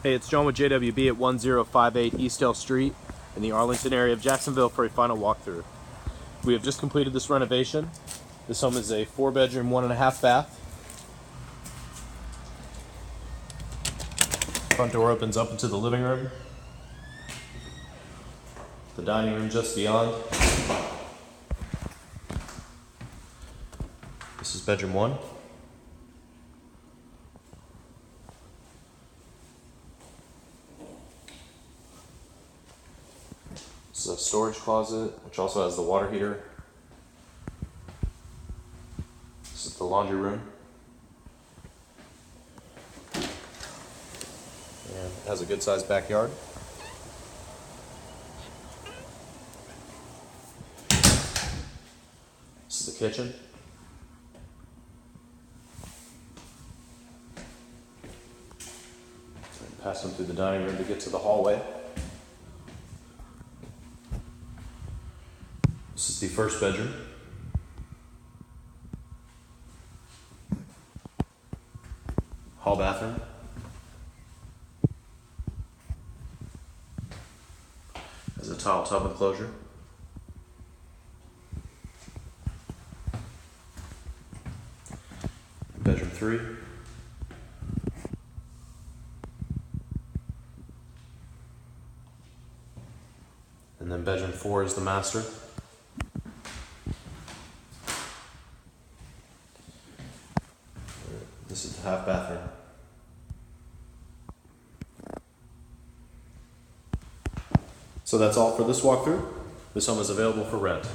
Hey, it's John with JWB at 1058 Eastdale Street in the Arlington area of Jacksonville for a final walkthrough. We have just completed this renovation. This home is a 4-bedroom, 1.5 bath. Front door opens up into the living room. The dining room just beyond. This is bedroom 1. This is a storage closet, which also has the water heater. This is the laundry room. And it has a good sized backyard. This is the kitchen. Pass them through the dining room to get to the hallway. This is the first bedroom. Hall bathroom. Has a tile tub enclosure. Bedroom 3. And then bedroom 4 is the master. This is the half bathroom. So that's all for this walkthrough. This home is available for rent.